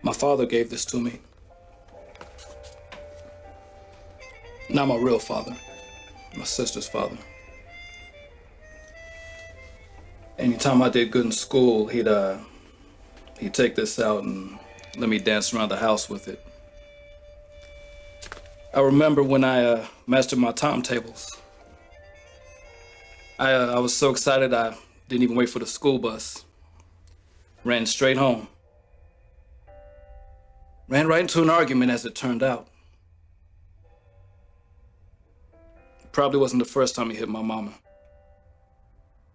My father gave this to me. Not my real father, my sister's father. Anytime I did good in school, he'd take this out and let me dance around the house with it. I remember when I mastered my timetables. I was so excited I didn't even wait for the school bus. Ran straight home. Ran right into an argument, as it turned out. Probably wasn't the first time he hit my mama.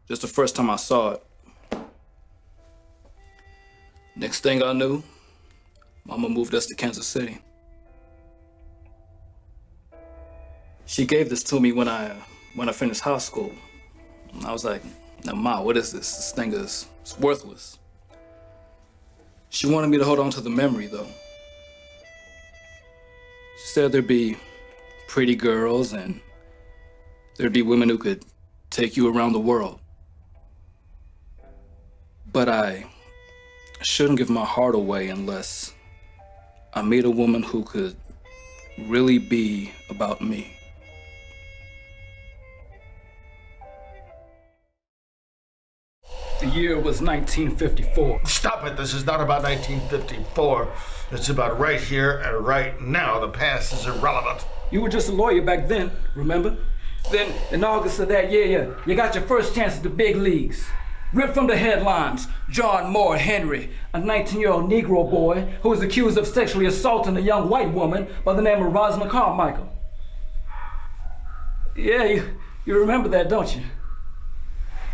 Just the first time I saw it. Next thing I knew, Mama moved us to Kansas City. She gave this to me when I finished high school. I was like, now, Ma, what is this? This thing is it's worthless. She wanted me to hold on to the memory, though. She said there'd be pretty girls and there'd be women who could take you around the world. But I shouldn't give my heart away unless I meet a woman who could really be about me. The year was 1954. Stop it. This is not about 1954. It's about right here and right now. The past is irrelevant. You were just a lawyer back then, remember? Then, in August of that year, you got your first chance at the big leagues. Ripped from the headlines, John Moore Henry, a 19-year-old Negro boy who was accused of sexually assaulting a young white woman by the name of Rosalind Carmichael. Yeah, you remember that, don't you?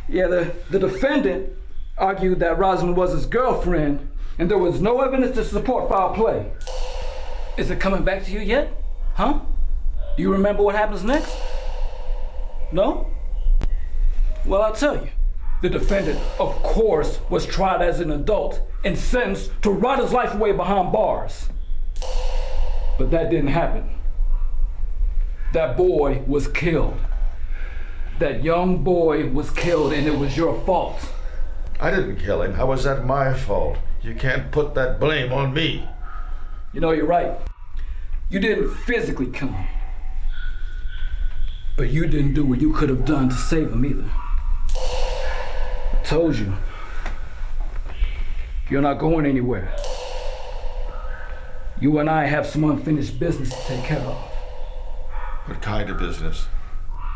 Yeah, the defendant argued that Rosalind was his girlfriend, and there was no evidence to support foul play. Is it coming back to you yet? Huh? Do you remember what happens next? No? Well, I'll tell you. The defendant, of course, was tried as an adult and sentenced to rot his life away behind bars. But that didn't happen. That boy was killed. That young boy was killed, and it was your fault. I didn't kill him. How was that my fault? You can't put that blame on me. You know, you're right. You didn't physically kill him. But you didn't do what you could have done to save him either. I told you. You're not going anywhere. You and I have some unfinished business to take care of. What kind of business?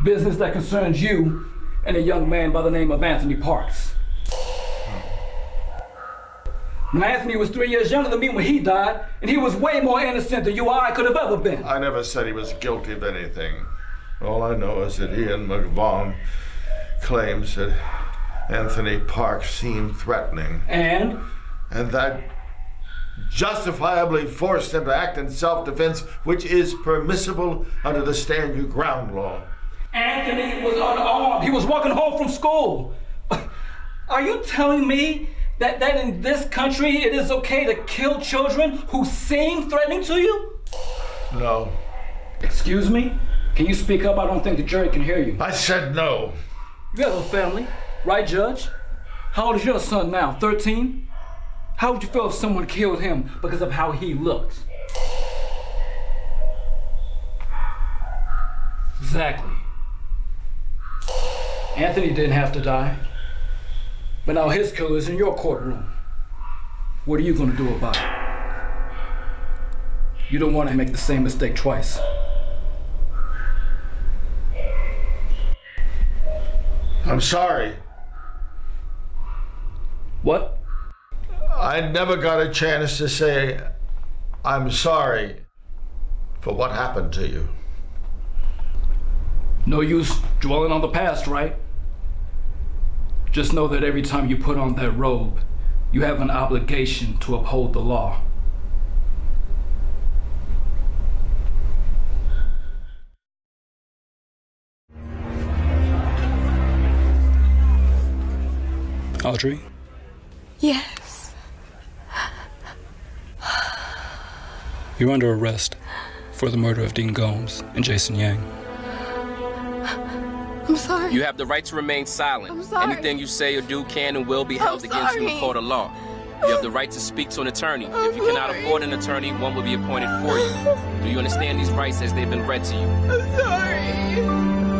Business that concerns you and a young man by the name of Anthony Parks. Now, Anthony was 3 years younger than me when he died, and he was way more innocent than you or I could have ever been. I never said he was guilty of anything. All I know is that Ian McVaughn claims that Anthony Parks seemed threatening. And that justifiably forced him to act in self-defense, which is permissible under the Stand Your Ground law. Anthony was unarmed. He was walking home from school. Are you telling me that in this country it is okay to kill children who seem threatening to you? No. Excuse me? Can you speak up? I don't think the jury can hear you. I said no. You have a family, right, Judge? How old is your son now? 13? How would you feel if someone killed him because of how he looked? Exactly. Anthony didn't have to die. But now his killer's in your courtroom. What are you gonna do about it? You don't want to make the same mistake twice. I'm sorry. What? I never got a chance to say I'm sorry for what happened to you. No use dwelling on the past, right? Just know that every time you put on that robe, you have an obligation to uphold the law. Audrey? Yes. You're under arrest for the murder of Dean Gomes and Jason Yang. I'm sorry. You have the right to remain silent. I'm sorry. Anything you say or do can and will be held against you in a court of law. You have the right to speak to an attorney. If you cannot afford an attorney, one will be appointed for you. Do you understand these rights as they've been read to you? I'm sorry.